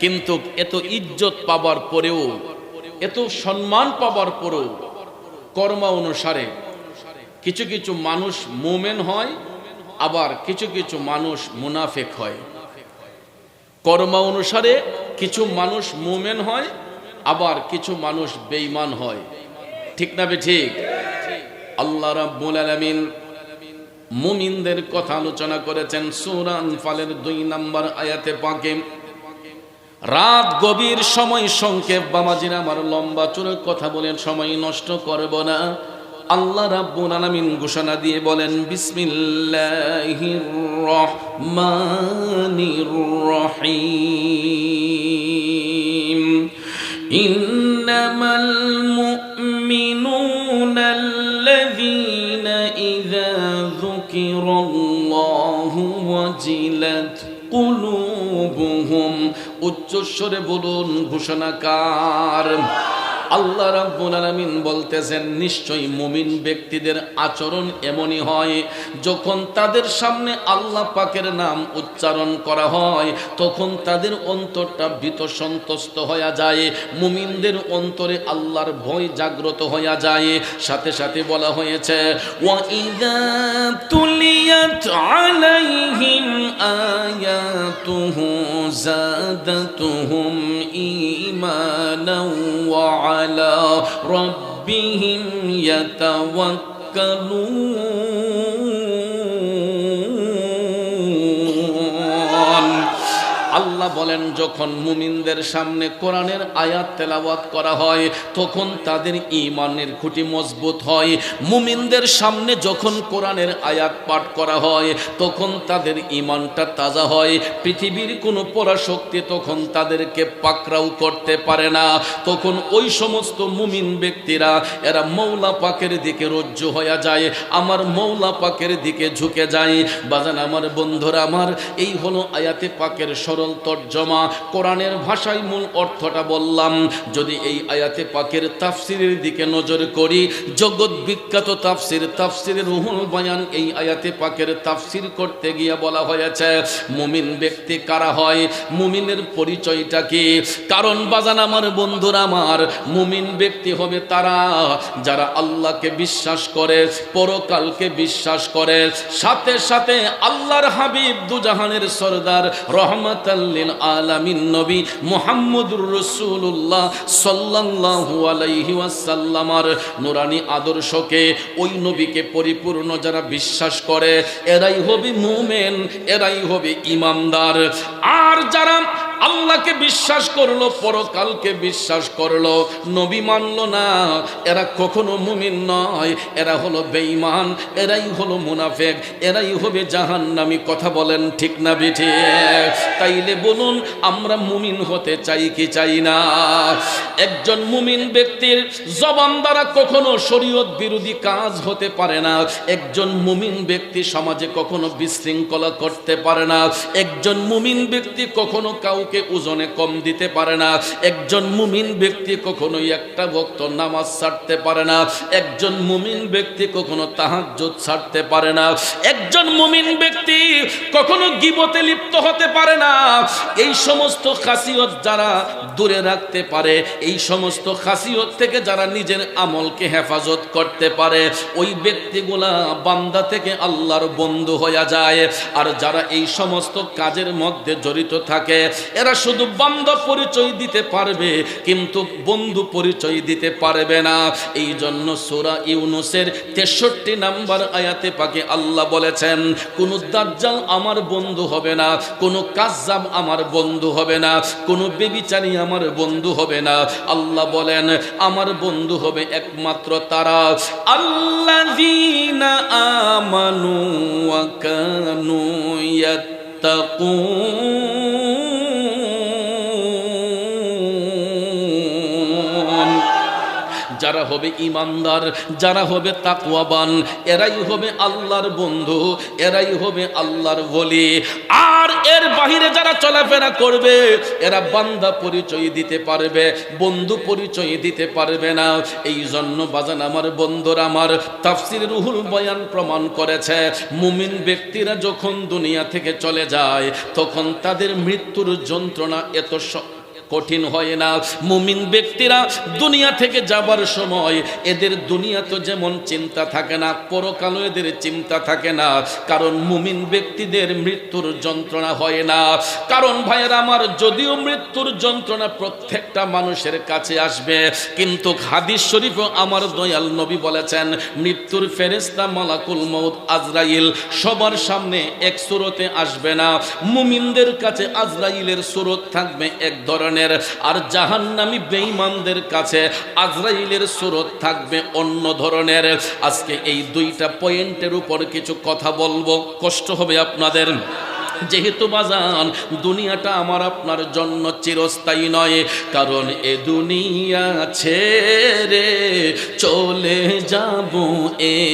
কিন্তু এত ইজ্জত পাবার পরেও, এত সম্মান পাবার পরেও কর্ম অনুসারে কিছু কিছু মানুষ মুমিন হয়, আবার কিছু কিছু মানুষ মুনাফিক হয়। কর্ম অনুসারে কিছু মানুষ মুমিন হয়, আবার কিছু মানুষ বেঈমান হয়। ঠিক না ঠিক? আল্লাহ রাব্বুল আলামিন মুমিনদের কথা আলোচনা করেছেন সূরা আনফালের 2 নম্বর আয়াতে পাকে। রাত গভীর, সময় সংক্ষেপ, বাবাজির আমার লম্বা চুরে কথা বলেন, সময় নষ্ট করব না। আল্লাহ রাব্বুল আলামিন ঘোষণা দিয়ে বলেন, বিসমিল্লাহির রহমানির রহিম, ইন্নামাল মুমিনুনা আল্লাযীনা ইযা যুকিরাল্লাহু ওয়াজিলাত কুলুবুহুম। উচ্চস্বরে বলুন ঘোষণাকার। আল্লাহ রাব্বুল আলামিন বলতেছেন, নিশ্চয়ই মুমিন ব্যক্তিদের আচরণ এমনই হয়, যখন তাদের সামনে আল্লাহ পাকের নাম উচ্চারণ করা হয় তখন তাদের অন্তরটা ভীত সন্ত্রস্ত হয়ে যায়। মুমিনদের অন্তরে আল্লাহর ভয় জাগ্রত হয়ে যায়। সাথে সাথে বলা হয়েছে, ওয়া ইযা তুলিয়াত আলাইহিম আয়াতুহু যাদাতুহুম ঈমানাও ওয়া আলা রাব্বিহিম ইয়াতাওয়াক্কালুন। আল্লাহ বলেন, যখন মুমিনদের সামনে কোরআনের আয়াত তেলাওয়াত করা হয় তখন তাদের ঈমানের খুঁটি মজবুত হয়। মুমিনদের সামনে যখন কোরআনের আয়াত পাঠ করা হয় তখন তাদের ঈমানটা তাজা হয়। পৃথিবীর কোনো পরাশক্তি তখন তাদেরকে পাকড়াও করতে পারে না। তখন ওই সমস্ত মুমিন ব্যক্তিরা এরা মওলা পাকের দিকে রজ্জু হয়ে যায়, আমার মওলা পাকের দিকে ঝুঁকে যায়। বাজান আমার, বন্ধুরা আমার, এই হলো আয়াতে পাকের সরল তর্জমা। কোরআনের ভাষায় মূল অর্থটা বললাম। যদি এই আয়াতে পাকের তাফসিরের দিকে নজর করি, জগৎ বিখ্যাত তাফসির রুহুল বায়ান, এই আয়াতে পাকের তাফসির করতে গিয়ে বলা হয়েছে মুমিন ব্যক্তি কারা হয়, মুমিনের পরিচয়টা কি। কারণ বাজান আমার, বন্ধুরা আমার, মুমিন ব্যক্তি হবে তারা যারা আল্লাহকে বিশ্বাস করে, পরকালকে বিশ্বাস করে, সাথে সাথে আল্লাহর হাবিব দুজাহানের সরদার রহমাতাল লিল আলামিন নবী মুহাম্মদুর রাসূলুল্লাহ সাল্লাল্লাহু আলাইহি ওয়াসাল্লামের নুরানি আদর্শকে, ওই নবীকে পরিপূর্ণ যারা বিশ্বাস করে এরাই হবে মুমিন, এরাই হবে ঈমানদার। আর যারা আল্লাহকে বিশ্বাস করলো, পরকালকে বিশ্বাস করলো, নবী মানলো না, এরা কখনো মুমিন নয়, এরা হলো বেঈমান, এরাই হলো মুনাফিক, এরাই হবে জাহান্নামী। কথা বলেন ঠিক না বেঠিক? তাইলে বলুন, আমরা মুমিন হতে চাই কি চাই না? একজন মুমিন ব্যক্তির জবান দ্বারা কখনো শরীয়ত বিরোধী কাজ হতে পারে না। একজন মুমিন ব্যক্তি সমাজে কখনো বিশৃঙ্খলা করতে পারে না। একজন মুমিন ব্যক্তি কখনো কাউকে ওজনে কম দিতে পারে না। একজন মুমিন ব্যক্তি কখনো একটা ওয়াক্ত নামাজ ছাড়তে পারে না। একজন মুমিন ব্যক্তি কখনো তাহাজ্জুদ ছাড়তে পারে না। একজন মুমিন ব্যক্তি কখনো গীবতে লিপ্ত হতে পারে না। এই সমস্ত খাসিয়ত যারা দূরে রাখতে পারে, এই সমস্ত খাসিয়ত থেকে যারা নিজের আমলকে হেফাজত করতে পারে, ওই ব্যক্তিগুলা বান্দা থেকে আল্লাহর বন্ধু হয়ে যায়। আর যারা এই সমস্ত কাজের মধ্যে জড়িত থাকে এরা শুধু বান্দা পরিচয় দিতে পারবে কিন্তু বন্ধু পরিচয় দিতে পারবে না। এই জন্য সূরা ইউনূসের 63 নম্বর আয়াতে পাকে আল্লাহ বলেছেন, কোন দাজ্জাল আমার বন্ধু হবে না, কোন কাজ্জাব আমার বন্ধু হবে না, কোন বেবিচারী আমার বন্ধু হবে না। আল্লাহ বলেন, আমার বন্ধু হবে একমাত্র তারা আল্লাযীনা আমানু ওয়া কানু ইয়াত্তাকুন। যারা হবে ঈমানদার, যারা হবে তাকওয়াবান, এরাই হবে আল্লাহর বন্ধু, এরাই হবে আল্লাহর ওলি। আর আর এর বাহিরে যারা চলাফেরা করবে এরা বান্দা পরিচয় দিতে পারবে, বন্ধু পরিচয় দিতে পারবে না। এই জন্য বাজান আমার বন্ধুরা আমার, তাফসীর রুহুল বয়ান প্রমাণ করেছে মুমিন ব্যক্তিরা যখন দুনিয়া থেকে চলে যায় তখন তাদের মৃত্যুর যন্ত্রণা এত কঠিন হয় না। মুমিন ব্যক্তিরা দুনিয়া থেকে যাবার সময় এদের দুনিয়া তো যেমন চিন্তা থাকে না, পরকালও এদের চিন্তা থাকে না, কারণ মুমিন ব্যক্তিদের মৃত্যুর যন্ত্রণা হয় না। কারণ ভাইয়েরা আমার, যদিও মৃত্যুর যন্ত্রণা প্রত্যেকটা মানুষের কাছে আসবে, কিন্তু হাদিস শরীফে আমার দয়াল নবী বলেছেন মৃত্যুর ফেরেশতা মালাকুল মউত আজরাইল সবার সামনে এক সুরতে আসবে না। মুমিনদের কাছে আজরাইলের সুরত থাকবে এক ধরনের, আর জাহান্নামী বেঈমানদের কাছে আজরাইলের সুরত থাকবে অন্য ধরনের। আজকে এই দুইটা পয়েন্টের উপর কিছু কথা বলবো, কষ্ট হবে আপনাদের। যেহেতু বাজান দুনিয়াটা আমার আপনার জন্য চিরস্থায়ী নয়, কারণ এ দুনিয়া ছেড়ে চলে যাব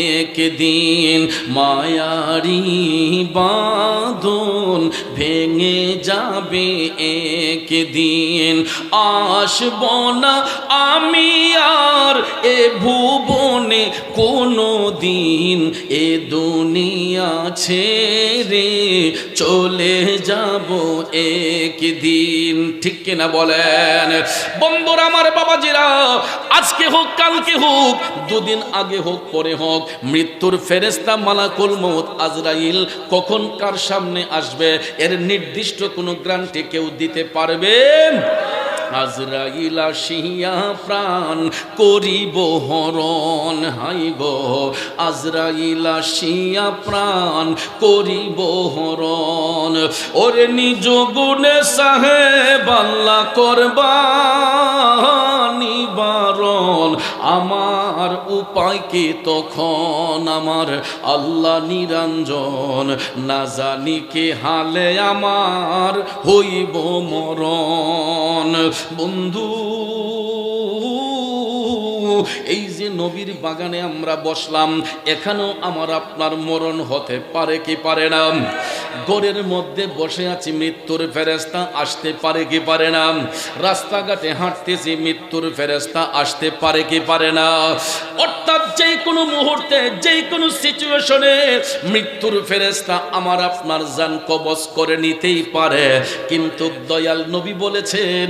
একদিন, মায়ারি বাঁধন ভেঙে যাবে একদিন, আসব না আমি আর এ ভুবনে কোনো দিন, এ দুনিয়া ছেড়ে চলে যাব একদিন। ঠিক কিনা বলেন বন্ধুরা আমার, বাবাজিরা, আজকে হোক কালকে হোক, দুদিন আগে হোক পরে হোক, মৃত্যুর ফেরেশতা মালাকুল মউত আজরাইল কখন কার সামনে আসবে এর নির্দিষ্ট কোনো গ্যারান্টি কেউ দিতে পারবে? আজরাইল আসিয়া প্রাণ করিব হরণ, হাই গো আজরাইল আসিয়া প্রাণ করিব হরণ, ওরে নিজ গুণে সাহেব আল্লাহ করবা নিবারণ, আমার উপায় কি তখন আমার আল্লাহ নিরঞ্জন, না জানি কে হালে আমার হইব মরণ। বন্ধু, এই যে নবীর বাগানে আমরা বসলাম, এখানেও আমার আপনার মরণ হতে পারে কি পারে না? ঘরের মধ্যে বসে আছি, মৃত্যুর ফেরেশতা আসতে পারে কি পারে না? রাস্তাঘাটে হাঁটতেছি, মৃত্যুর ফেরেশতা আসতে পারে কি পারে না? অর্থাৎ যে কোনো মুহূর্তে, যে কোনো সিচুয়েশনে মৃত্যুর ফেরেশতা আমার আপনার জান কবজ করে নিতেই পারে। কিন্তু দয়াল নবী বলেছেন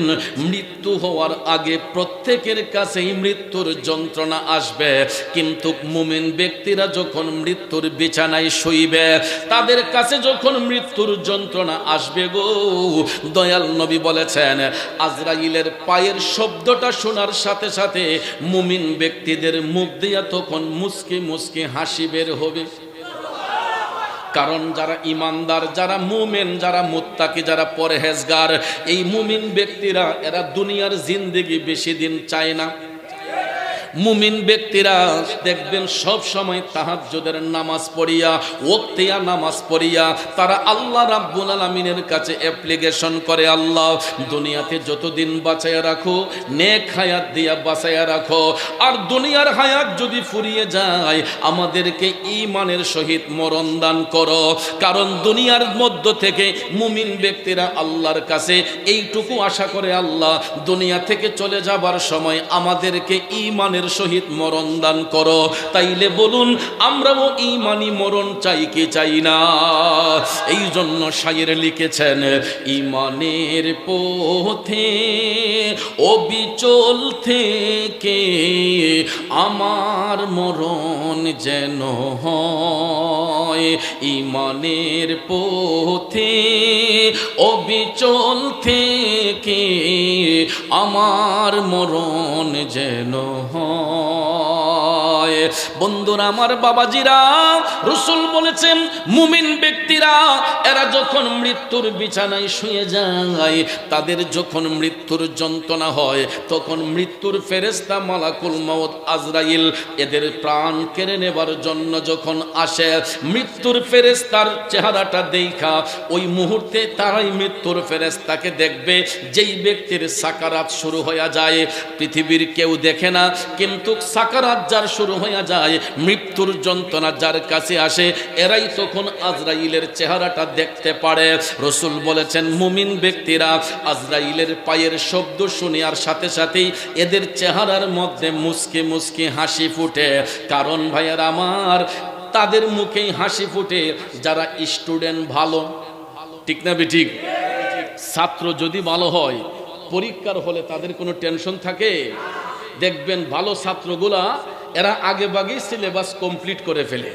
মৃত্যু হওয়ার আগে প্রত্যেকের কাছেই মৃত্যুর যন্ত্রণা আসবে, কিন্তু মুমিন ব্যক্তিরা যখন মৃত্যুর বিছানায় শুইবে তাদের কাছে যখন মৃত্যুর যন্ত্রণা আসবে গো, দয়াল নবী বলেছেন আজরাইলের পায়ের শব্দটা শোনার সাথে সাথে মুমিন ব্যক্তিদের মুখ দিয়া তখন মুস্কি মুস্কি হাসি বের হবে। কারণ যারা ইমানদার, যারা মুমিন, যারা মুত্তাকি, যারা পরহেজগার, এই মুমিন ব্যক্তিরা এরা দুনিয়ার জিন্দেগি বেশি দিন চায় না। মুমিন ব্যক্তিরা দেখবেন সব সময় তাহাজ্জুদের নামাজ পড়িয়া, ওয়াক্তিয়া নামাজ পড়িয়া তারা আল্লাহ রাব্বুল আলামিনের কাছে অ্যাপ্লিকেশন করে, আল্লাহ দুনিয়াতে যতদিন বাঁচায়া রাখো নেক হায়াত দিয়া বাঁচায়া রাখো, আর দুনিয়ার হায়াত যদি ফুরিয়ে যায় আমাদেরকে ঈমানের সহিত মরণ দান করো। কারণ দুনিয়ার মধ্য থেকে মুমিন ব্যক্তিরা আল্লাহর কাছে এইটুকু আশা করে, আল্লাহ দুনিয়া থেকে চলে যাবার সময় আমাদেরকে ঈমানের সহিত মরণ দান করো। তাইলে বলুন আমরাও ঈমানি মরণ চাই কি চাই না? এই জন্য শায়ের লিখেছেন ঈমানের পথে অবিচল থেকে আমার মরণ যেন হয়, ঈমানের পথে অবিচল থেকে আমার মরণ যেন হয়। বন্ধুরা আমার, বাবাজিরা, রাসূল বলেছেন মুমিন ব্যক্তিরা এরা যখন মৃত্যুর বিছানায় শুয়ে যায়, তাদের যখন মৃত্যুর যন্ত্রণা হয় তখন মৃত্যুর ফেরেশতা মালাকুল মউত আজরাইল এদের প্রাণ কেড়ে নেবার জন্য যখন আসে, মৃত্যুর ফেরেশতার চেহারাটা দেখা ওই মুহূর্তে তারাই মৃত্যুর ফেরেশতাকে দেখবে। যেই ব্যক্তির সাকারাত শুরু হয়ে যায়, পৃথিবীর কেউ দেখে না, কিন্তু সাকারাত যার শুরু শুরু হয়ে যায়, মৃত্যুর যন্ত্রণা যার কাছে আসে এরাই তখন আজরাইলের চেহারাটা দেখতে পারে। রাসূল বলেছেন মুমিন ব্যক্তিরা আজরাইলের পায়ের শব্দ শুনে আর সাথে সাথেই এদের চেহারার মধ্যে মুচকি মুচকি হাসি ফুটে। কারণ ভাইয়ের আমার, তাদের মুখেই হাসি ফুটে যারা স্টুডেন্ট ভালো, ঠিক না বেঠিক? ছাত্র যদি ভালো হয় পরীক্ষার হলে তাদের কোনো টেনশন থাকে? দেখবেন ভালো ছাত্রগুলা এরা আগে ভাগেই সিলেবাস কমপ্লিট করে ফেলে,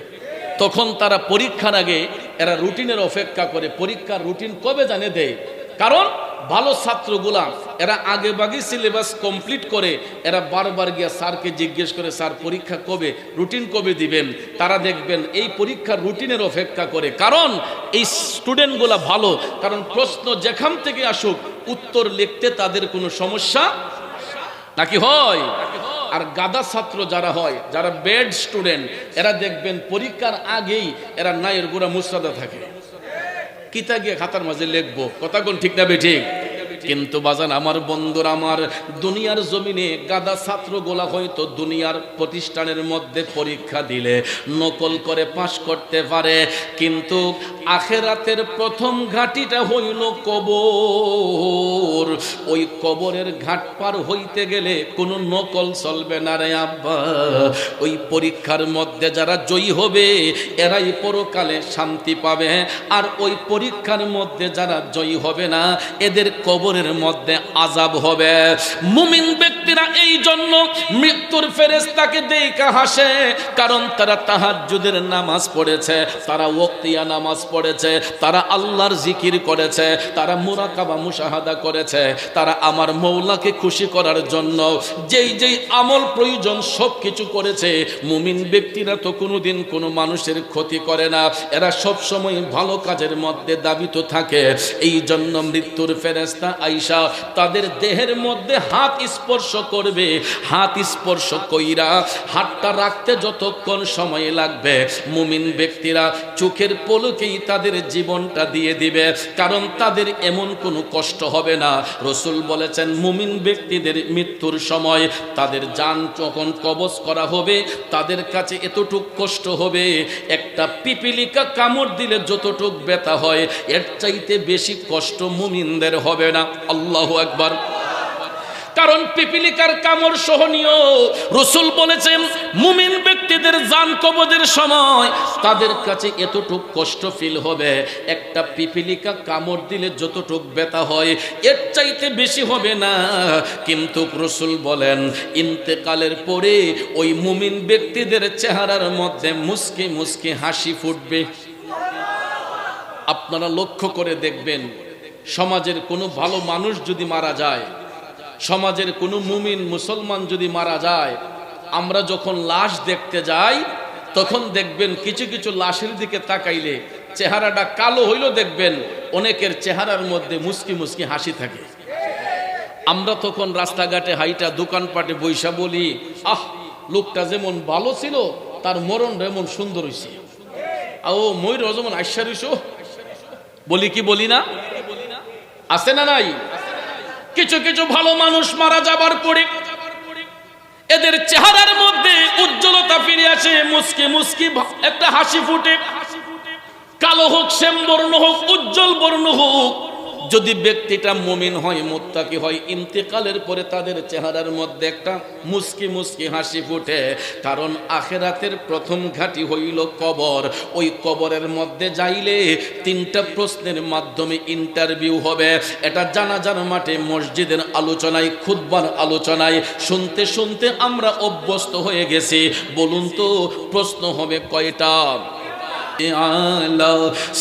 তখন তারা পরীক্ষার আগে এরা রুটিনের অপেক্ষা করে পরীক্ষার রুটিন কবে জানে দেয়। কারণ ভালো ছাত্রগুলা এরা আগে ভাগে সিলেবাস কমপ্লিট করে, এরা বারবার গিয়া স্যারকে জিজ্ঞেস করে স্যার পরীক্ষা কবে, রুটিন কবে দিবেন। তারা দেখবেন এই পরীক্ষার রুটিনের অপেক্ষা করে, কারণ এই স্টুডেন্টগুলা ভালো, কারণ প্রশ্ন যেখান থেকে আসুক উত্তর লিখতে তাদের কোনো সমস্যা নাকি হয়। আর গাদা ছাত্র যারা হয়, যারা ব্যাড স্টুডেন্ট, এরা দেখবেন পরীক্ষার আগেই এরা নায়ের গোড়া মুসরাদা থাকে, কিতা গিয়ে খাতার মাঝে লিখবো, কথা কোন ঠিক না বেঠিক? কিন্তু বাজান আমার বন্ধুরা আমার, দুনিয়ার জমিনে গাদা ছাত্রগুলা হয়তো দুনিয়ার প্রতিষ্ঠানের মধ্যে পরীক্ষা দিলে নকল করে পাশ করতে পারে, কিন্তু আখেরাতের প্রথম ঘাটিটা হইল কবর। ওই কবরের ঘাট পার হইতে গেলে কোনো নকল চলবে না রে আব্বা। ওই পরীক্ষার মধ্যে যারা জয়ী হবে এরাই পরকালে শান্তি পাবে, আর ওই পরীক্ষার মধ্যে যারা জয়ী হবে না এদের কবরের মধ্যে আযাব হবে। মুমিন ব্যক্তিরা এই জন্য মৃত্যুর ফেরেশতাকে দেখা হাসে, কারণ তারা তাহাজ্জুদের নামাজ পড়েছে, তারা ওয়াক্তিয়া নামাজ পড়েছে, তারা আল্লাহর জিকির করেছে, তারা মুরাকাবা মুশাহাদা করেছে, তারা আমার মৌলাকে খুশি করার জন্য যেই যেই আমল প্রয়োজন সব কিছু করেছে। মুমিন ব্যক্তিরা তো কোনোদিন কোনো মানুষের ক্ষতি করে না, এরা সব সময় ভালো কাজের মধ্যে দাবিত থাকে। এই জন্য মৃত্যুর ফেরেশতা আইসা তাদের দেহের মধ্যে হাত স্পর্শ করবে, হাত স্পর্শ কইরা হাতটা রাখতে যতক্ষণ সময় লাগবে মুমিন ব্যক্তিরা চোখের পলকেই তাদের জীবনটা দিয়ে দিবে, কারণ তাদের এমন কোনো কষ্ট হবে না। রাসূল বলেছেন মুমিন ব্যক্তিদের মৃত্যুর সময় তাদের জান যখন কবজ করা হবে তাদের কাছে এতটুক কষ্ট হবে, একটা পিপিলিকা কামড় দিলে যতটুক ব্যথা হয় এর চাইতে বেশি কষ্ট মুমিনদের হবে না। আল্লাহু আকবার। কারণ পিপিলিকার কামড় সহনীয়। রাসূল বলেছেন মুমিন ব্যক্তিদের জান কবজের সময় তাদের কাছে এতটুক কষ্ট ফিল হবে, একটা পিপিলিকা কামড় দিলে যতটুক ব্যথা হয় এর চাইতে বেশি হবে না। কিন্তু রাসূল বলেন ইন্তেকালের পরে ওই মুমিন ব্যক্তিদের চেহারার মধ্যে মুস্কি মুস্কি হাসি ফুটবে। আপনারা লক্ষ্য করে দেখবেন, সমাজের কোনো ভালো মানুষ যদি মারা যায়, সমাজের কোনো মুমিন মুসলমান যদি মারা যায়, আমরা যখন লাশ দেখতে যাই তখন দেখবেন কিছু কিছু লাশের দিকে তাকাইলে চেহারাটা কালো হইলেও দেখবেন অনেকের চেহারার মধ্যে মুস্কি মুস্কি হাসি থাকে। আমরা তখন রাস্তাঘাটে হাইটা দোকানপাটে বৈশা বলি, আহ লোকটা যেমন ভালো ছিল তার মরণটা এমন সুন্দর হইছে, ও ময়ূর যেমন আশ্চর্য হইছো, বলি কি বলি না? আছে না নাই? কিছু কিছু ভালো মানুষ মারা যাবার পরে এদের চেহারার মধ্যে উজ্জ্বলতা ফিরে আসে, মুস্কি মুস্কি একটা হাসি ফুটে। কালো হোক, শ্যাম বর্ণ হোক, উজ্জ্বল বর্ণ হোক, যদি ব্যক্তিটা মুমিন হয়, মুত্তাকি হয়, ইন্তেকালের পরে তাদের চেহারার মধ্যে একটা মুস্কি মুস্কি হাসি ফুটে। কারণ আখিরাতের প্রথম ঘাটি হইল কবর। ওই কবরের মধ্যে যাইলে তিনটা প্রশ্নের মাধ্যমে ইন্টারভিউ হবে। এটা জানাজার মাঠে, মসজিদের আলোচনায়, খুতবার আলোচনায় শুনতে শুনতে আমরা অভ্যস্ত হয়ে গেছি। বলুন তো প্রশ্ন হবে কয়টা? আলা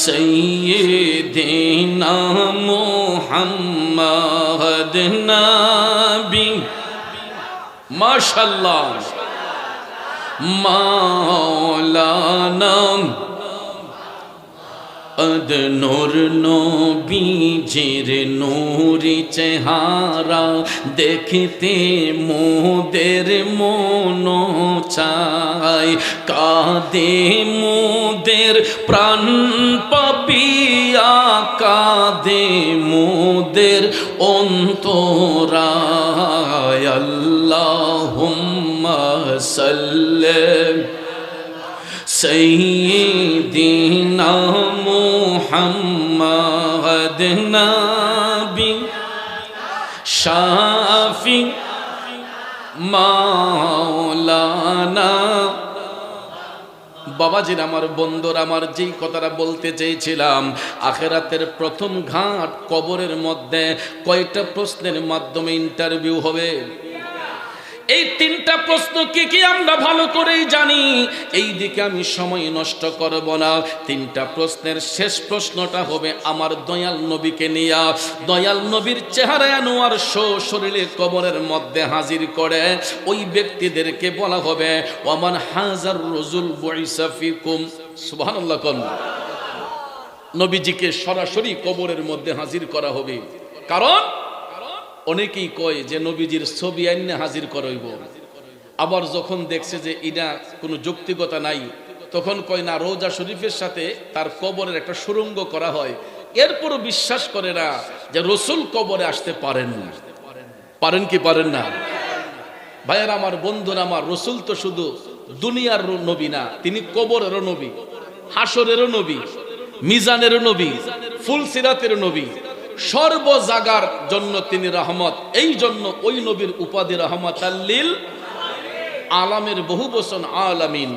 সাইয়্যিদিনা মুহাম্মদ নবী, মাশাআল্লাহ, মাওলানা নূর নবীজির নূরি চেহারা দেখতে মোদের মন চায়, কাঁদে মোদের প্রাণ পাপিয়া, কাঁদে মোদের অন্তরায়। আল্লাহুম্মা সাল্লি সাইয়্যিদিনা মুহাম্মাদ নবী শাফি মাওলানা। বাবাজির আমার বন্ধুরা আমার, যেই কথাটা বলতে চেয়েছিলাম, আখেরাতের প্রথম ঘাট কবরের মধ্যে কয়টা প্রশ্নের মাধ্যমে ইন্টারভিউ হবে? এই তিনটা প্রশ্ন কি আমরা ভালো করেই জানি, এই দিকে আমি সময় নষ্ট করব না। তিনটা প্রশ্নের শেষ প্রশ্নটা হবে আমার দয়াল নবীকে নিয়ে। দয়াল নবীর চেহারা আনোয়ার শরীরে কবরের মধ্যে হাজির করে ওই ব্যক্তিদেরকে বলা হবে ওয়ামান হাজার রজুল বুইসা ফিকুম। সুবহানাল্লাহ। কোন নবীজিকে সরাসরি কবরের মধ্যে হাজির করা হবে। কারণ অনেকেই কয় যে নবীজির ছবি আইনে হাজির করাইব, আবার যখন দেখছে যে এটা কোনো যৌক্তিকতা নাই তখন কয় না, রওজা শরীফের সাথে তার কবরের একটা সুড়ঙ্গ করা হয়, এরপরও বিশ্বাস করে না যে রসুল কবরে আসতে পারেন না। পারেন কি পারেন না? ভাইয়ের আমার, বন্ধুরা আমার, রসুল তো শুধু দুনিয়ার নবী না, তিনি কবরেরও নবী, হাসরেরও নবী, মিজানেরও নবী, ফুলসিরাতের নবী, সর্ব জাগার জন্য তিনি রহমত। এই জন্য ওই নবীর উপাধি রহমাতাল লিল আলামের বহু বচন আলামিন।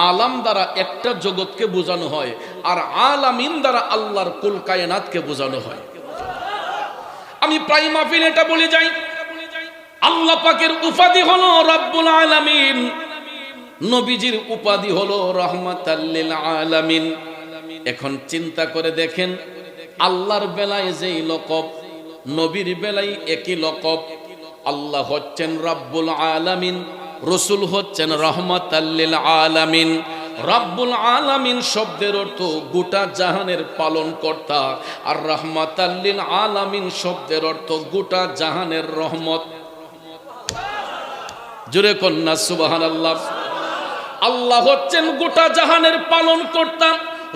আলাম দ্বারা একটা জগৎকে বোঝানো হয়, আর আলামিন দ্বারা আল্লাহর কুল কায়নাতকে বোঝানো হয়। আমি প্রায় মাহফিলে এটা বলে যাই, আল্লাহ পাকের উপাধি হলো রব্বুল আলামিন, নবীজির উপাধি হলো রহমাতাল লিল আলামিন। এখন চিন্তা করে দেখেন, আল্লাহর বেলায় যেই লকব, নবীর বেলায় একই লকব। আল্লাহ হচ্ছেন রব্বুল আলামিন, রসুল হচ্ছেন রহমাতাল লিল আলামিন। রব্বুল আলামিন শব্দের অর্থ গোটা জাহানের পালনকর্তা, আর রহমাতাল লিল আলামিন শব্দের অর্থ গোটা জাহানের রহমত। জোরে কন্যা সুবহানাল্লাহ। আল্লাহ হচ্ছেন গোটা জাহানের পালনকর্তা,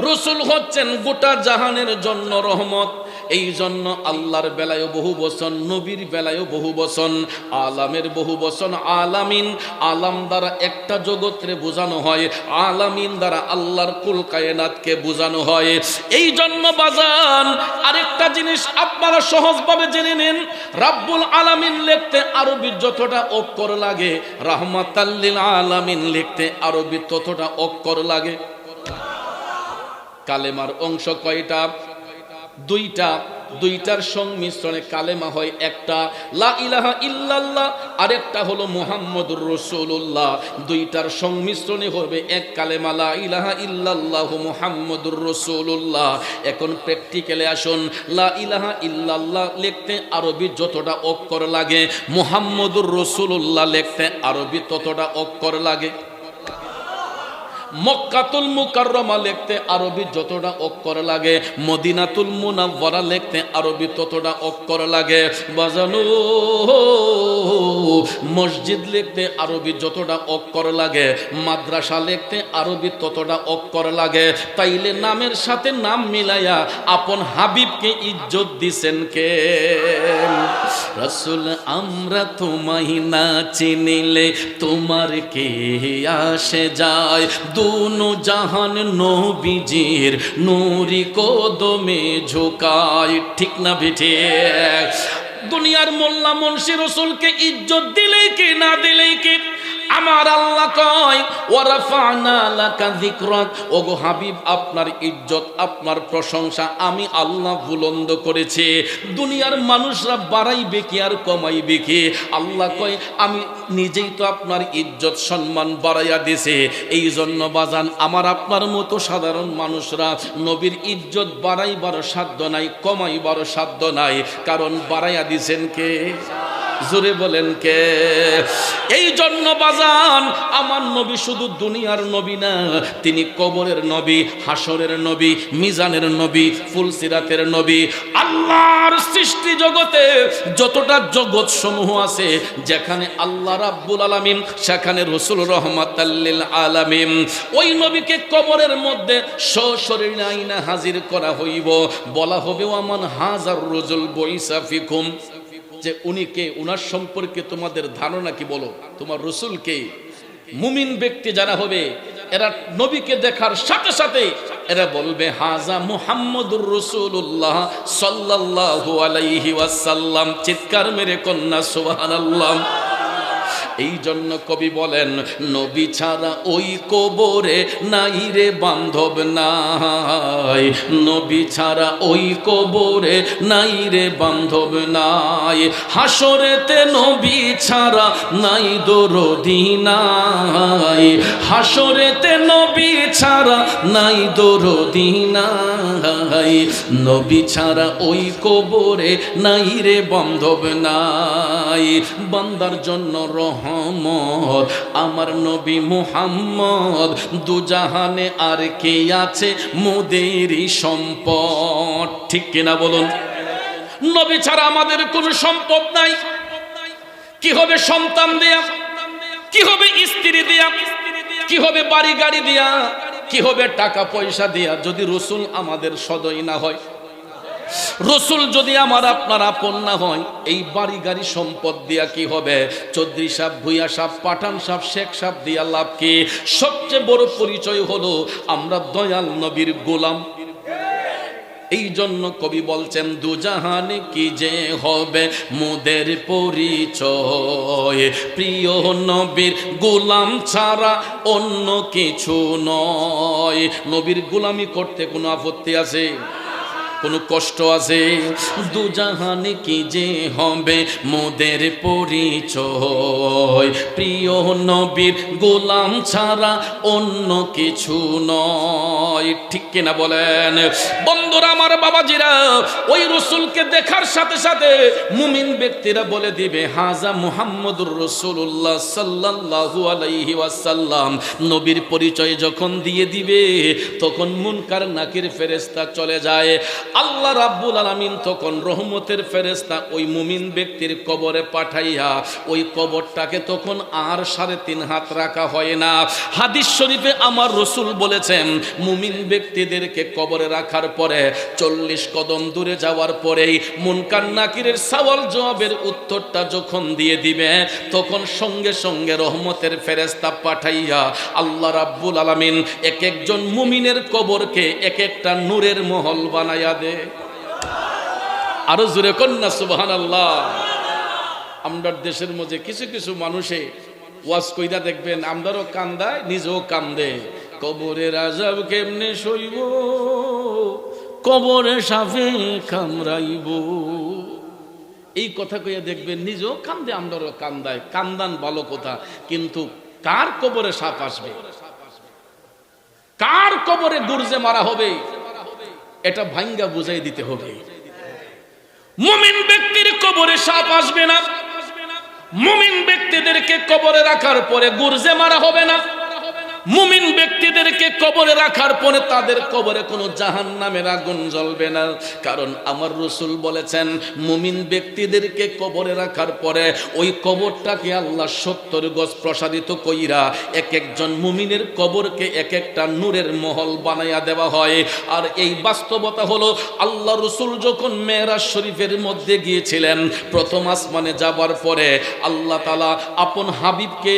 রসুল হচ্ছেন গোটা জাহানের জন্য রহমত। এই জন্য আল্লাহর বেলায়ও বহু বচন, নবীর বেলায়ও বহু বচন, আলামের বহু বচন আলামিন। আলাম দ্বারা একটা জগৎরে বোঝানো হয়, আলামিন দ্বারা আল্লাহর কুল কায়নাতকে বোঝানো হয়। এই জন্য বাজান আরেকটা জিনিস আপনারা সহজভাবে জেনে নেন, রাব্বুল আলামিন লিখতে আরবি যতটা অক্ষর লাগে, রাহমাতাল লিল আলামিন লিখতে আরবি ততটা অক্ষর লাগে। কালেমার অংশ কয়টা? দুইটা। দুইটার সংমিশ্রণে কালেমা হয় একটা, লা ইলাহা ইল্লাল্লাহ, আরেকটা হলো মুহাম্মদুর রাসূলুল্লাহ। দুইটার সংমিশ্রণে হবে এক কালেমা, লা ইলাহা ইল্লাল্লাহ মুহাম্মদুর রাসূলুল্লাহ। এখন প্র্যাকটিক্যালে আসুন, লা ইলাহা ইল্লাল্লাহ লিখতে আরবি যতটা অক্ষর লাগে, মুহাম্মদুর রাসূলুল্লাহ লিখতে আরবি ততটা অক্ষর লাগে। মক্কাতুল মুকাররমা লিখতে আরবি যতটা অক্ষর লাগে, মদিনাতুল মুনাওয়ারা লিখতে আরবি ততটা অক্ষর লাগে। বাজানো মসজিদ লিখতে আরবি যতটা অক্ষর লাগে, মাদ্রাসা লিখতে আরবি ততটা অক্ষর লাগে। তাইলে নামের সাথে নাম মিলাইয়া আপন হাবিবকে ইজ্জত দিছেন কে? রাসূল আমরা তোমায় না চিনিলে তোমার কে আসে যায়, দুনো জাহান নবীজির নূরি কদমে ঝোকায়। ঠিক না বেঠে? দুনিয়ার মোল্লা মুন্সি রসুলকে ইজ্জত দিলেই কি না দিলেই কি? আমার আল্লাহ কয় ওয়ারাফা'না লাকা যিকরাক, ওগো হাবিব আপনার ইজ্জত আপনার প্রশংসা আমি আল্লাহ বুলন্দ করেছি। দুনিয়ার মানুষরা বাড়াইবে কি আর কমাইবে কি? আল্লাহ কয় আমি নিজেই তো আপনার ইজ্জত সম্মান বাড়াইয়া দিছে। এই জন্য বাজান আমার আপনার মতো সাধারণ মানুষরা নবীর ইজ্জত বাড়াইবার সাধ্য নাই, কমাইবার সাধ্য নাই। কারণ বাড়াইয়া দিছেন কে? জোরে বলেন কে? এই জন্য বাজান আমার নবী শুধু দুনিয়ার নবী না, তিনি কবরের নবী, হাসরের নবী, মিজানের নবী, ফুলসিরাতের নবী। আল্লাহর সৃষ্টি জগতে যতটা জগৎ সমূহ আছে, যেখানে আল্লাহ রাব্বুল আলামিন সেখানে রাসূল রাহমাতাল লিল আলামিন। ওই নবীকে কবরের মধ্যে সশরীরে আইনা হাজির করা হইব, বলা হবে ওয়ামান হাজার রজুল বুইসা ফিকুম, যে উনি কে, উনার সম্পর্কে তোমাদের ধারণা কি বলো, তোমার রসুল কে? মুমিন ব্যক্তি যারা হবে এরা নবীকে দেখার সাথে সাথে এরা বলবে হাজা মুহাম্মদুর রাসূলুল্লাহ সাল্লাল্লাহু আলাইহি ওয়াসাল্লাম। চিৎকার মেরে কন্যা সুবহানাল্লাহ। এই জন্য কবি বলেন নবী ছাড়া ওই কবরে নাই রে বান্ধব নাই, নবী ছাড়া ওই কবরে নাই রে বান্ধব নাই, হাসরেতে নবী ছাড়া নাই দরদি নাই, হাসরেতে নবী ছাড়া নাই দরদি নাই, নবী ছাড়া ওই কবরে নাই রে বান্ধব নাই। বান্দার জন্য রহমত আমার নবী মুহাম্মদ, দুজাহানে আর কে আছে মোদেরই সম্পদ। ঠিক কিনা বলুন? নবী ছাড়া আমাদের কোনো সম্পদ নাই। কি হবে সন্তান দেয়া, কি হবে স্ত্রী দেয়া, কি হবে বাড়ি গাড়ি দেয়া, কি হবে টাকা পয়সা দেয়া যদি রসুল আমাদের সদয় না হয়, রসুল যদি আমার আপনার আপন না হয়, এই বাড়ি গাড়ি সম্পদ দিয়া কি হবে? চৌধুরী সাহেব, ভুইয়া সাহেব, পাঠান সাহেব, শেখ সাহেব দিয়া লাভ কি? সবচেয়ে বড় পরিচয় হলো আমরা দয়াল নবীর গোলাম। এই জন্য কবি বলছেন দুজাহানে কি যে হবে মোদের পরিচয়, প্রিয় নবীর গোলাম ছাড়া অন্য কিছু নয়। নবীর গোলামি করতে কোনো আপত্তি আছে? কোনো কষ্ট আছে? দুজাহানে কি যে হবে মোদের পরিচয়, প্রিয় নবীর গোলাম ছাড়া অন্য কিছু নয়। ঠিক কিনা বলেন? বন্ধুরা আমার, বাবাজিরা, ওই রসুলকে দেখার সাথে সাথে মুমিন ব্যক্তিরা বলে দিবে হাজা মুহাম্মদুর রাসূলুল্লাহ সাল্লাল্লাহু আলাইহি ওয়াসাল্লাম। নবীর পরিচয় যখন দিয়ে দিবে তখন মুনকার নাকির ফেরেশতা চলে যায়। আল্লাহ রাব্বুল আলামিন তখন রহমতের ফেরেশতা ওই মুমিন ব্যক্তির কবরে পাঠাইয়া ওই কবরটাকে তখন আর 3.5 হাত রাখা হয় না। হাদিস শরীফে আমার রসুল বলেছেন মুমিন ব্যক্তিদেরকে কবরে রাখার পরে 40 কদম দূরে যাওয়ার পরেই মুনকার নাকিরের সওয়াল জবাবের উত্তরটা যখন দিয়ে দিবে তখন সঙ্গে সঙ্গে রহমতের ফেরেশতা পাঠাইয়া আল্লাহ রাব্বুল আলামিন এক একজন মুমিনের কবরকে এক একটা নূরের মহল বানাইয়া দে। আরো জোরে কন্যা সুবহানাল্লাহ। আমরা দেশের মধ্যে কিছু কিছু মানুষে ওয়াজ কইরা দেখবেন আমরাও কান্দায়, নিজেও কান্দে, কবরের আযাব কেমনে সইব, কবরে সাপে কামড়াইব। এই কথা কইয়া দেখবেন নিজেও কান্দে, আমরাও কান্দায়। কান্দান ভালো কথা, কিন্তু কার কবরে সাপ আসবে, কার কবরে গুরজে মারা হবে, এটা ভাঙ্গা বুঝাই দিতে হবে। মুমিন ব্যক্তির কবরে সাপ আসবে না, মুমিন ব্যক্তিদেরকে কবরে রাখার পরে গুরজে মারা হবে না, মুমিন ব্যক্তিদেরকে কবরে রাখার পরে তাদের কবরে কোনো জাহান্নামের আগুন জ্বলবে না। কারণ আমার রসুল বলেছেন মুমিন ব্যক্তিদেরকে কবরে রাখার পরে ওই কবরটাকে আল্লাহ 70 গজ প্রসারিত কইরা এক একজন মুমিনের কবরকে এক একটা নূরের মহল বানাইয়া দেওয়া হয়। আর এই বাস্তবতা হলো আল্লাহ রসুল যখন মেরাজ শরীফের মধ্যে গিয়েছিলেন, প্রথম আসমানে যাবার পরে আল্লাহ তাআলা আপন হাবিবকে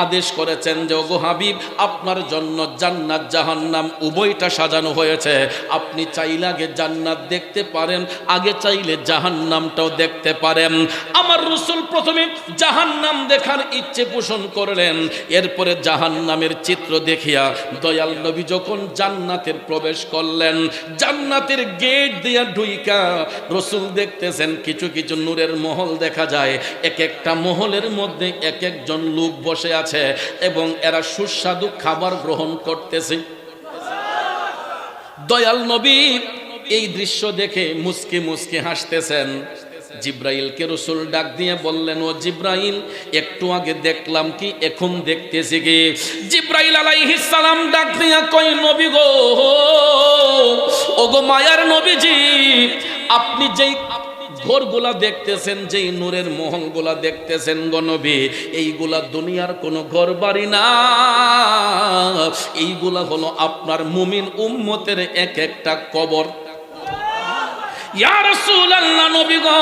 আদেশ করেছেন যে ওগো হাবিব, আপনার জন্য জান্নাত জাহান্নাম উভয়টা সাজানো হয়েছে, আপনি চাইলে আগে জান্নাত দেখতে পারেন, আগে চাইলে জাহান্নামটাও দেখতে পারেন। আমার রাসূল প্রথমে জাহান্নাম দেখার ইচ্ছে পোষণ করলেন, এরপরে জাহান্নামের চিত্র দেখিয়া দয়াল নবী যখন জান্নাতের প্রবেশ করলেন, জান্নাতের গেট দিয়া ঢুইকা রাসূল দেখতেছেন কিছু কিছু নূরের মহল দেখা যায়, এক একটা মহলের মধ্যে এক একজন লোক বসে আছে এবং এরা সুস্বাদু খাবার গ্রহণ করতেছে। দয়াল নবী এই দৃশ্য দেখে মুস্কি মুস্কি হাসতেছেন। জিব্রাইলকে রাসূল ডাক দিয়ে বললেন, ও জিব্রাইল, একটু আগে দেখলাম কি, এখন দেখতেছি কি? জিব্রাইল আলাইহিস সালাম ডাক দিয়া কই, নবী গো, ওগো মায়ার নবীজি, আপনি যেই ঘরগুলা দেখতেছেন, যেই নূরের মহলগুলা দেখতেছেন গো নবী, এইগুলা দুনিয়ার কোনো ঘর বাড়ি না, এইগুলা হলো আপনার মুমিন উম্মতের এক একটা কবর। ইয়া রাসূলুল্লাহ, নবী গো,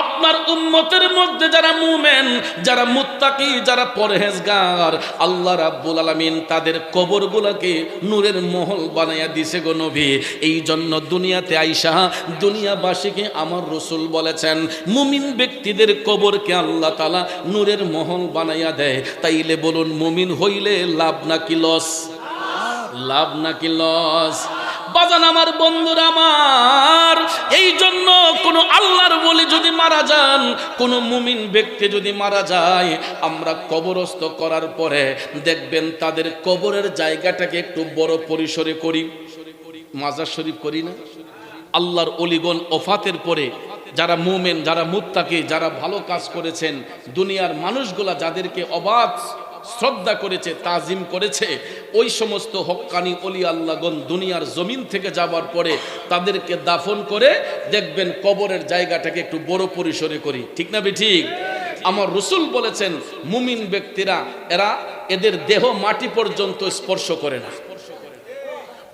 আপনার উম্মতের মধ্যে যারা মুমিন, যারা মুত্তাকি, যারা পরহেজগার, আল্লাহ রাব্বুল আলামিন তাদের কবরগুলোকে নূরের মহল বানাইয়া দিছে গো নবী। এই জন্য দুনিয়াতে আইসা দুনিয়াবাসীকে আমার রাসূল বলেছেন, মুমিন ব্যক্তিদের কবরকে আল্লাহ তাআলা নূরের মহল বানাইয়া দেয়। তাইলে বলুন, মুমিন হইলে লাভ নাকি লস? লাভ নাকি লস? বাজান আমার, বন্ধুরা আমার, এই জন্য কোন আল্লাহর ওলি যদি মারা যান, কোন মুমিন ব্যক্তি যদি মারা যায়, আমরা কবরস্থ করার পরে দেখবেন তাদের কবরের জায়গাটাকে একটু বড় পরিসরে করি, মাজার শরীফ করি না? আল্লাহর ওলিগণ ওফাতের পরে যারা মুমিন, যারা মুত্তাকি, যারা ভালো কাজ করেছেন, দুনিয়ার মানুষগুলা যাদেরকে অবাধ শ্রদ্ধা করেছে, তাজিম করেছে, ওই সমস্ত হক্কানি ওলি আল্লাহগণ দুনিয়ার জমিন থেকে যাবার পরে তাদেরকে দাফন করে দেখবেন কবরের জায়গাটাকে একটু বড় পরিসরে করি, ঠিক না বে ঠিক? আমার রাসূল বলেছেন, মুমিন ব্যক্তিরা এদের দেহ মাটি পর্যন্ত স্পর্শ করে না।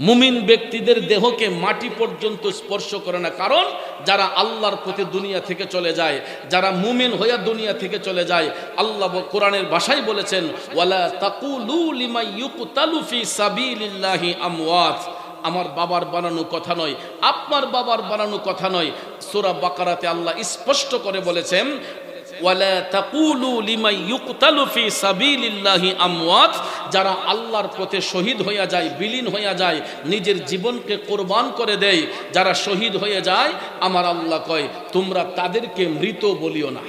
মুমিন ব্যক্তিদের দেহকে মাটি পর্যন্ত স্পর্শ করে না। কারণ যারা আল্লাহর পথে দুনিয়া থেকে চলে যায়, যারা মুমিন হইয়া দুনিয়া থেকে চলে যায়, আল্লাহ কোরআনের ভাষায় বলেছেন, ওয়ালা তাকুলু লিমান ইউকতালু ফি সাবিলিল্লাহি আমওয়াত। আমার বাবার বানানো কথা নয়, আপনার বাবার বানানো কথা নয়। সূরা বাকারাতে আল্লাহ স্পষ্ট করে বলেছেন, ওয়ালা তাকুলু লিমান ইউকতালু ফি সাবিলিল্লাহি আমওয়াত। যারা আল্লাহর পথে শহীদ হইয়া যায়, বিলীন হইয়া যায়, নিজের জীবনকে কোরবান করে দেয়, যারা শহীদ হয়ে যায়, আমার আল্লাহ কয় তোমরা তাদেরকে মৃত বলিও না,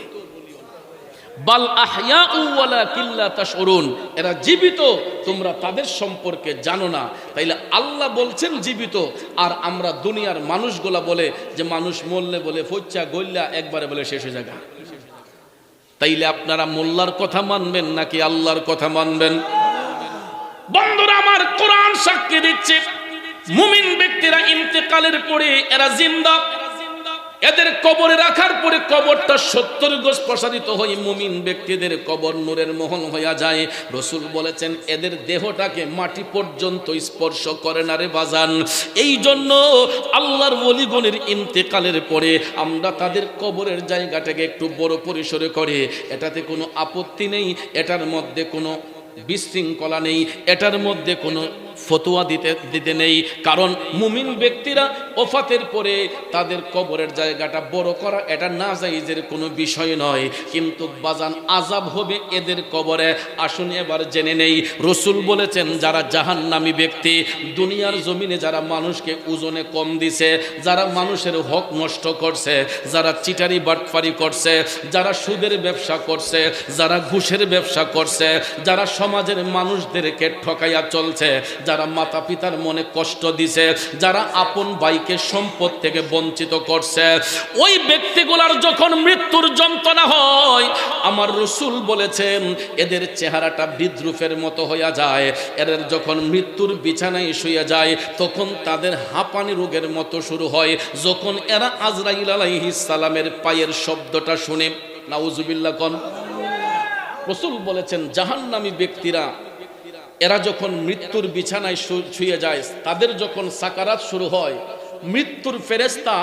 বাল আহইয়াউ ওয়ালাকিন লা তাশউরুন। এরা জীবিত, তোমরা তাদের সম্পর্কে জানো না। তাইলে আল্লাহ বলছেন জীবিত, আর আমরা দুনিয়ার মানুষগুলা বলে যে মানুষ মরলে বলে ফচ্চা গল্লা একবারে বলে শেষ হয়ে যায়। তাইলে আপনারা মোল্লার কথা মানবেন নাকি আল্লাহর কথা মানবেন? বন্ধুরা আমার, কোরআন সাক্ষী দিচ্ছে, মুমিন ব্যক্তিরা ইন্তেকালের পরে এরা জিন্দা। এদের কবরে রাখার পরে কবরটা 70 গজ প্রসারিত হয়ে মুমিন ব্যক্তিদের কবর নূরের মহল হইয়া যায়। রাসূল বলেছেন, এদের দেহটাকে মাটি পর্যন্ত স্পর্শ করে না রে বাজান। এই জন্য আল্লাহর ওলিগণের ইন্তেকালের পরে আমরা তাদের কবরের জায়গাটাকে একটু বড় পরিসরে করে, এটাতে কোনো আপত্তি নেই, এটার মধ্যে কোনো বিশৃঙ্খলা নেই, এটার মধ্যে কোনো ফতোয়া দিতে নেই। কারণ মুমিন ব্যক্তিরা ওফাতের পরে তাদের কবরের জায়গাটা বড় করা এটা নাজায়েজের কোনো বিষয় নয়। কিন্তু বাজান, আযাব হবে এদের কবরে। আসুন এবার জেনে নেই, রাসূল বলেছেন, যারা জাহান্নামী ব্যক্তি, দুনিয়ার জমিনে যারা মানুষকে ওজনে কম দিছে, যারা মানুষের হক নষ্ট করছে, যারা চিটারি বাটফারি করছে, যারা সুদের ব্যবসা করছে, যারা ঘুষের ব্যবসা করছে, যারা সমাজের মানুষদেরকে ঠকাইয়া চলছে, যারা মাতা পিতার মনে কষ্ট দিছে, যারা আপন ভাইকে সম্পদ থেকে বঞ্চিত করছে, ওই ব্যক্তিগুলার যখন মৃত্যুর যন্ত্রণা হয়, আমার রাসূল বলেছেন এদের চেহারাটা বিদ্রুপের মতো হইয়া যায়। এদের যখন মৃত্যুর বিছানায় শুয়ে যায়, তখন তাদের হাঁপানি রোগের মতো শুরু হয়। যখন এরা আজরাইল আলাইহিস সালামের পায়ের শব্দটা শুনে, নাউজুবিল্লাহ কোন, রাসূল বলেছেন জাহান্নামী ব্যক্তিরা এরা যখন মৃত্যুর বিছানায় শুয়ে যায়, তাদের যখন সাকারাত শুরু হয়, মৃত্যুর ফেরেশতা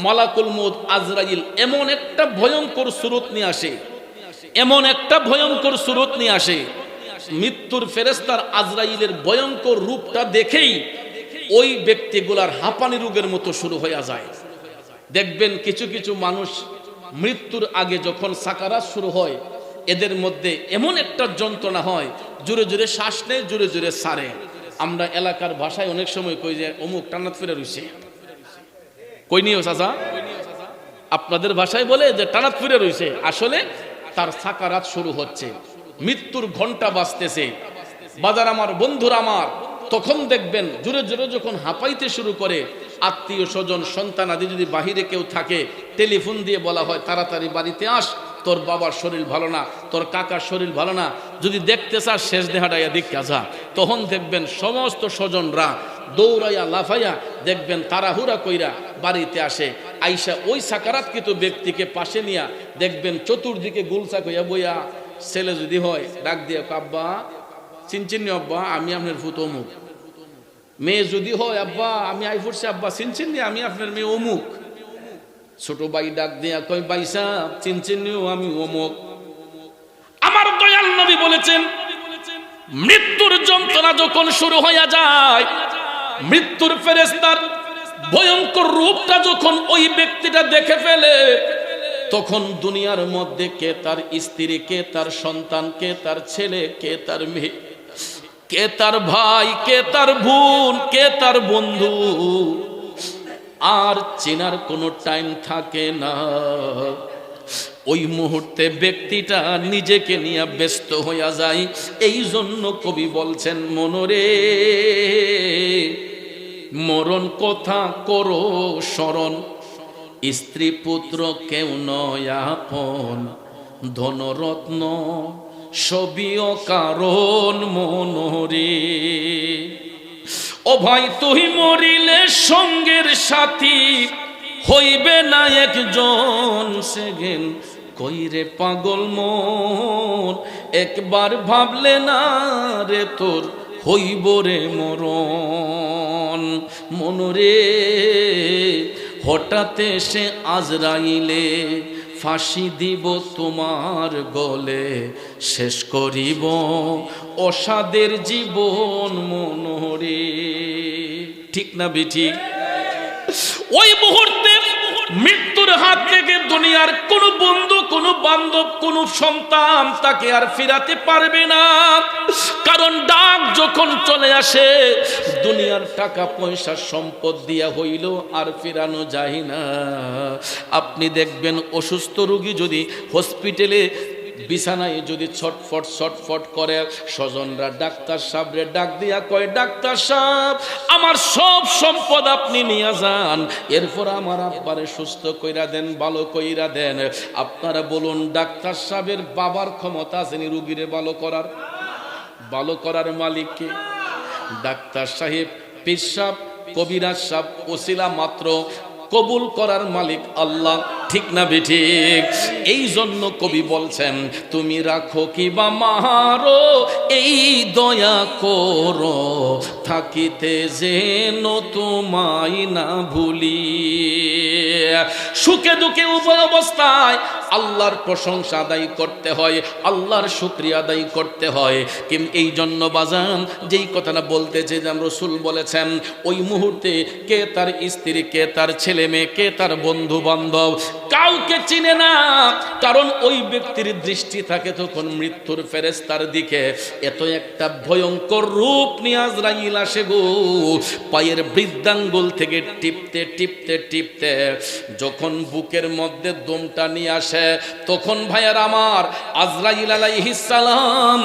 মালাকুল মউত আজরাইল এমন একটা ভয়ঙ্কর সুরত নিয়ে আসে, এমন একটা ভয়ঙ্কর সুরত নিয়ে আসে, মৃত্যুর ফেরেশতার আজরাইলের ভয়ঙ্কর রূপটা দেখেই ওই ব্যক্তিগুলার হাঁপানি রোগের মতো শুরু হয়ে যায়। দেখবেন কিছু কিছু মানুষ মৃত্যুর আগে যখন সাকারাত শুরু হয়, এদের মধ্যে এমন একটা যন্ত্রণা হয়, জোরে জোরে শ্বাস নেয়, জোরে জোরে সারে। আমরা এলাকার ভাষায় অনেক সময় কই যে অমুক টানাত ফিরে রইছে, কই নিও চাচা, আপনাদের ভাষায় বলে যে টানাত ফিরে রইছে, আসলে তার সাকারাত শুরু হচ্ছে, মৃত্যুর ঘন্টা বাজতেছে। বাজার আমার, বন্ধুরা আমার, তখন দেখবেন জোরে জোরে যখন হাঁপাইতে শুরু করে, আত্মীয় স্বজন সন্তান আদি যদি বাহিরে কেউ থাকে, টেলিফোন দিয়ে বলা হয় তাড়াতাড়ি বাড়িতে আস, তোর বাবার শরীর ভালো না, তোর কাকার শরীর ভালো না, যদি দেখতে চাস শেষ দেহাটাইয়া দেখা যা। তখন দেখবেন সমস্ত স্বজনরা দৌড়াইয়া লাফাইয়া দেখবেন তাড়াহুড়া কইরা বাড়িতে আসে। আইসা ওই সাকারাতকৃত ব্যক্তিকে পাশে নিয়া দেখবেন চতুর্দিকে গুলচা কইয়া বইয়া, ছেলে যদি হয় ডাক দিয়া, আব্বা চিনচিনি, আব্বা আমি আপনার ফুত অমুক। মেয়ে যদি হয়, আব্বা আমি আই ফুটছি, আব্বা চিনচিনি আমি আপনার মেয়ে অমুক। ছোট ভাই ডাক দিয়া কই ভাই সাহেব চিনচিনিও আমি অমুক। আমার দয়াল নবী বলেছেন মৃত্যুর যন্ত্রণা যখন শুরু হয়ে যায়, মৃত্যুর ফেরেশতার ভয়ঙ্কর রূপটা যখন ওই ব্যক্তিটা দেখে ফেলে, তখন দুনিয়ার মধ্যে কে তার স্ত্রী, কে তার সন্তান, কে তার ছেলে, কে তার মেয়ে, কে তার ভাই, কে তার বোন, কে তার বন্ধু, আর চেনার কোনো টাইম থাকে না। ওই মুহূর্তে ব্যক্তিটা নিজেকে নিয়ে ব্যস্ত হইয়া যায়। এই জন্য কবি বলছেন মনরে মরণ কথা করো স্মরণ, স্ত্রী পুত্র কেউ নয় আপন, ধনরত্ন সবিও কারণ মনরে। ও ভাই তুই মরিলে সঙ্গের সাথী হইবে না একজন সেগেন, কইরে পাগল মন একবার ভাবলে না রে তোর হইব রে মরণ। মনরে হঠাৎ এসে আজরাইলে ফাঁসি দিব তোমার গলে, শেষ করিব অসাদের জীবন মনরে। ঠিক না বেঠিক? ওই মুহূর্তে মৃত্যুর হাত থেকে দুনিয়ার কোনো বন্ধু, কোনো বান্ধব, কোনো সন্তান তাকে আর ফিরাতে পারবে না। কারণ ডাক যখন চলে আসে, দুনিয়ার টাকা পয়সা সম্পদ দিয়া হইল আর ফিরানো যায় না। আপনি দেখবেন অসুস্থ রোগী যদি হসপিটালে বিছানায় যদি ছটফট করে, স্বজনরা ডাক্তার সাহেবরে ডাক দিয়া কয় ডাক্তার সাহেব আমার সব সম্পদ আপনি নিয়ে যান, এরপর আমার আব্বারে সুস্থ কইরা দেন, ভালো কইরা দেন। আপনারা বলুন ডাক্তার সাহেবের বাবার ক্ষমতা আছে নি রোগীরে ভালো করার মালিককে? ডাক্তার সাহেব, পীর সাহেব, কবিরাজ সাহেব ওসিলা মাত্র, কবুল করার মালিক আল্লাহ। ঠিক না বেঠিক? এই জন্য কবি বলছেন তুমি রাখো কিবা মারো এই দয়া করো, থাকিতে যেন তোমায় না ভুলি। সুখে দুঃখে উভয় অবস্থায় আল্লাহর প্রশংসা আদায় করতে হয়, আল্লাহর শুকরিয়া আদায় করতে হয়। কিন্তু এই জন্য বাজান যেই কথাটা বলতে চেয়েছিলাম, রাসূল বলেছেন ওই মুহূর্তে কে তার স্ত্রী, কে তার ছেলে মেয়ে, কে তার বন্ধু বান্ধব কাউকে চিনে না। কারণ ওই ব্যক্তির দৃষ্টি থাকে তখন মৃত্যুর ফেরেশতার দিকে। এত একটা ভয়ঙ্কর রূপ নিয়ে আজরাইল আসে গো, পায়ের বৃদ্ধাঙ্গুল থেকে টিপতে টিপতে টিপতে যখন বুকের মধ্যে দমটা নিয়ে আসে, তখন ভাইয়ার আমার আজরাইল আলাইহিস সালাম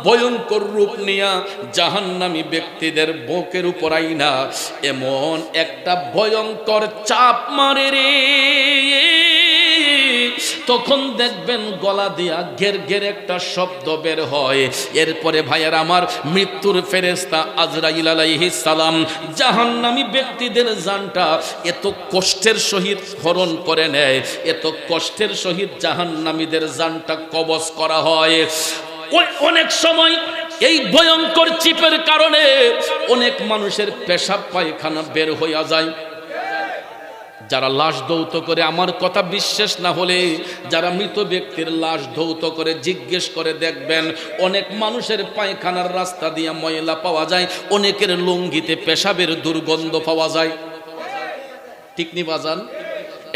ভয়ঙ্কর রূপ নিয়ে জাহান্নামী ব্যক্তিদের বুকের উপর আইনা এমন একটা ভয়ঙ্কর চাপ মারে রে, তখন দেখবেন গলা দিয়া ঘের ঘের একটা শব্দ বের হয়। এরপরে ভাইয়ার আমার মৃত্যুর ফেরেশতা আজরাইল আলাইহিস সালাম জাহান্নামী ব্যক্তিদের জানটা এত কষ্টের সহিত হরণ করে নেয়, এত কষ্টের সহিত জাহান্নামীদের জানটা কবজ করা হয়। ওই অনেক সময় এই ভয়ঙ্কর চিপের কারণে অনেক মানুষের পেশাব পায়খানা বের হইয়া যায়। যারা লাশ ধৌত করে, আমার কথা বিশ্বাস না হলে যারা মৃত ব্যক্তির লাশ ধৌত করে জিজ্ঞেস করে দেখবেন, অনেক মানুষের পায়খানার রাস্তা দিয়ে ময়লা পাওয়া যায়, অনেকের লুঙ্গিতে পেশাবের দুর্গন্ধ পাওয়া যায়। ঠিক নি বাজান?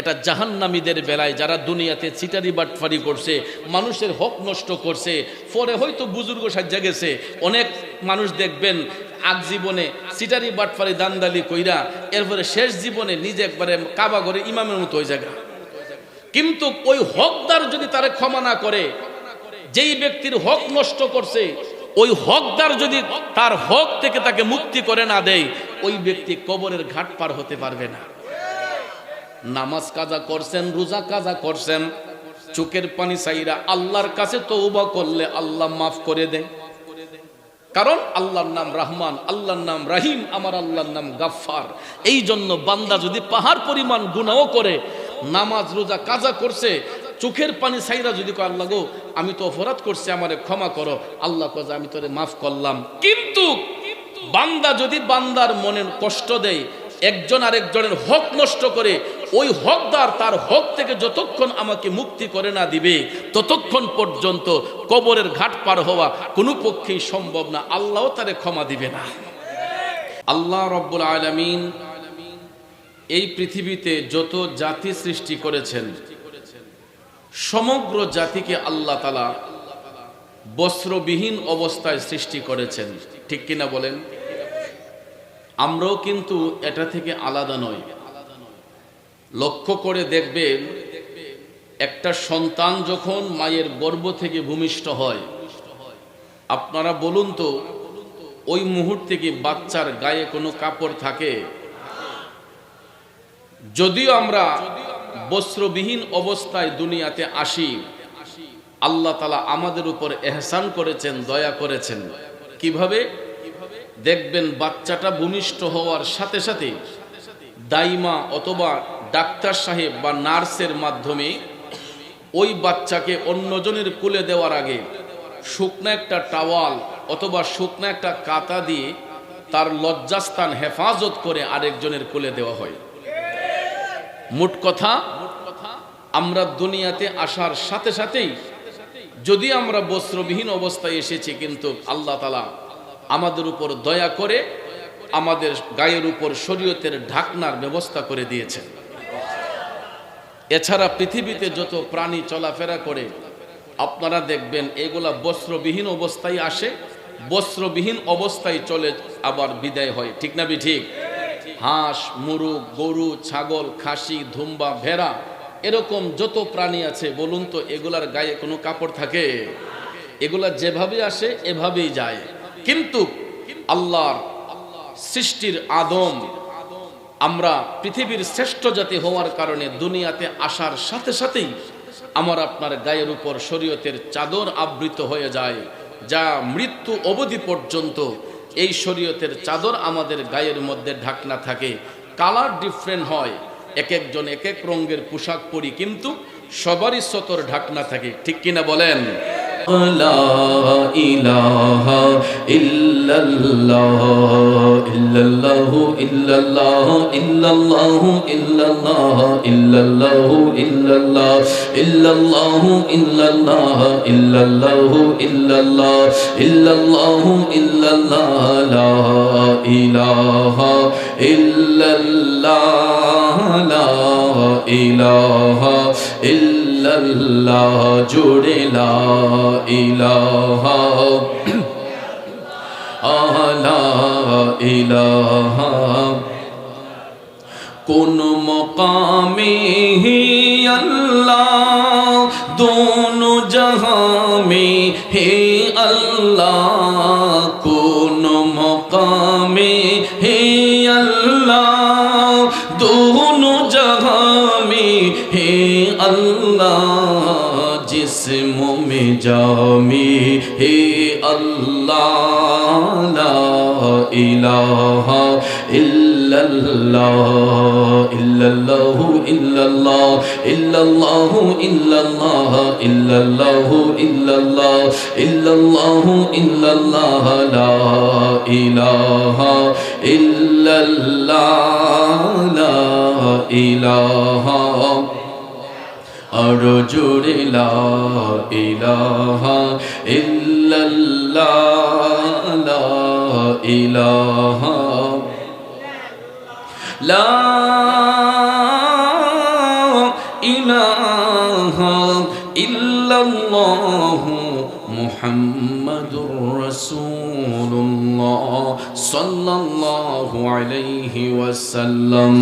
এটা জাহান্নামীদের বেলায় যারা দুনিয়াতে চিটারি বাটফারি করছে, মানুষের হক নষ্ট করছে, পরে হয়তো বুজুর্গ সাজ্জা গেছে। অনেক মানুষ দেখবেন আগ জীবনে চিটারি বাটফারি দান্দালি কইরা এরপরে শেষ জীবনে নিজে একবারে কাবা ঘরে ইমামের মতো হয়ে যায়। কিন্তু ওই হকদার যদি তারে ক্ষমা না করে, যেই ব্যক্তির হক নষ্ট করছে ওই হকদার যদি তার হক থেকে তাকে মুক্তি করে না দেয়, ওই ব্যক্তি কবরের ঘাট পার হতে পারবে না। নামাজ কাজা করছেন, রোজা কাজা করছেন, চোখের পানি চাইরা আল্লাহর কাছে তওবা করলে আল্লাহ মাফ করে দেয়। কারণ আল্লাহর নাম রহমান, আল্লাহর নাম রহিম, আমার আল্লাহর নাম গাফফার। এই জন্য বান্দা যদি পাহাড় পরিমাণ গুনাহও করে, নামাজ রোজা কাজা করছে, চোখের পানি চাইরা যদি কয় আল্লাহ গো আমি তো অপরাধ করছি, আমারে ক্ষমা করো, আল্লাহ কয় আমি তোরে মাফ করলাম। কিন্তু বান্দা যদি বান্দার মনের কষ্ট দেয়, একজন আরেকজনের হক নষ্ট করে, ওই হকদার তার হক থেকে যতক্ষণ আমাকে মুক্তি করে না দিবে ততক্ষণ পর্যন্ত কবরের ঘাট পার হওয়া কোনো পক্ষেই সম্ভব না, আল্লাহও তারে ক্ষমা দিবে না। আল্লাহ রব্বুল আলামিন এই পৃথিবীতে যত জাতি সৃষ্টি করেছেন সমগ্র জাতিকে আল্লাহ তাআলা বস্ত্রবিহীন অবস্থায় সৃষ্টি করেছেন, ঠিক কিনা বলেন? আমরাও কিন্তু এটা থেকে আলাদা নয়। লক্ষ্য করে দেখবেন, একটা সন্তান যখন মায়ের গর্ভ থেকে ভূমিষ্ঠ হয়, আপনারা বলুন তো ওই মুহূর্তে কি বাচ্চার গায়ে কোনো কাপড় থাকে? যদিও আমরা বস্ত্রবিহীন অবস্থায় দুনিয়াতে আসি, আল্লাহ তাআলা আমাদের উপর এহসান করেছেন, দয়া করেছেন। কিভাবে? দেখবেন বাচ্চাটা ভূমিষ্ঠ হওয়ার সাথে সাথে দাইমা অথবা ডাক্তার সাহেব বা নার্সের মাধ্যমে ওই বাচ্চাকে অন্যজনের কোলে দেওয়ার আগে শুকনো একটা টাওয়াল অথবা শুকনো একটা কাতা দিয়ে তার লজ্জাস্থান হেফাজত করে আরেকজনের কোলে দেওয়া হয়। মোট কথা, আমরা দুনিয়াতে আসার সাথে সাথেই যদি আমরা বস্ত্রবিহীন অবস্থায় এসেছি, কিন্তু আল্লাহ তাআলা আমাদের উপর দয়া করে আমাদের গায়ের উপর শরীয়তের ঢাকনার ব্যবস্থা করে দিয়েছেন। এছাড়া পৃথিবীতে যত প্রাণী চলাফেরা করে আপনারা দেখবেন এগুলা বস্ত্রবিহীন অবস্থায় আসে, বস্ত্রবিহীন অবস্থায় চলে আবার বিদায় হয়, ঠিক না ঠিক? হাঁস, মুরগ, গরু, ছাগল, খাসি, ধুম্বা, ভেড়া, এরকম যত প্রাণী আছে বলুন তো এগুলার গায়ে কোনো কাপড় থাকে? এগুলা যেভাবে আসে এভাবেই যায়। কিন্তু আল্লাহর সৃষ্টির আদম, আমরা পৃথিবীর শ্রেষ্ঠ জাতি হওয়ার কারণে দুনিয়াতে আসার সাথে সাথেই আমার আপনার গায়ের উপর শরীয়তের চাদর আবৃত হয়ে যায়, যা মৃত্যু অবধি পর্যন্ত এই শরীয়তের চাদর আমাদের গায়ের মধ্যে ঢাকনা থাকে। কালার ডিফারেন্ট হয়, এক একজন এক এক রঙের পোশাক পরি, কিন্তু সবারই সতর ঢাকনা থাকে, ঠিক কিনা বলেন? লা ইলাহা ইল্লাল্লাহ ইল্লাল্লাহু ইল্লাল্লাহ ইল্লাল্লাহু ইল্লাল্লাহ ইল্লাল্লাহু ইল্লাল্লাহ ইল্লাল্লাহু ইল্লাল্লাহ ইল্লাল্লাহু ইল্লাল্লাহ ইল্লাল্লাহু ইল্লাল্লাহ লা ইলাহা ইল্লাল্লাহ লা ইলাহা ইল্লাল্লাহ জুড়ে লা ইলাহা লা ইলাহা কোন মকামে হে আল্লাহ দোনো জাহাঁ মে হে আল্লাহ কোন মকামে হে আল্লাহ দোনো জাহাঁ মে হে আল্লাহ जिस्म में जामी हे अल्लाह ला इलाहा इल्लल्लाह इल्लल्लाहु इल्लल्लाह इल्लल्लाहु इल्लल्लाह इल्लल्लाहु इल्लल्लाह इल्लल्लाहु इल्लल्लाह ला इलाहा इल्लल्लाह ला इलाहा और जुड़े ला इलाहा इल्लल्लाह ला इलाहा ला इलाहा इल्लल्लाह मुहम्मदुर रसूलुल्लाह सल्लल्लाहु अलैहि वसल्लम।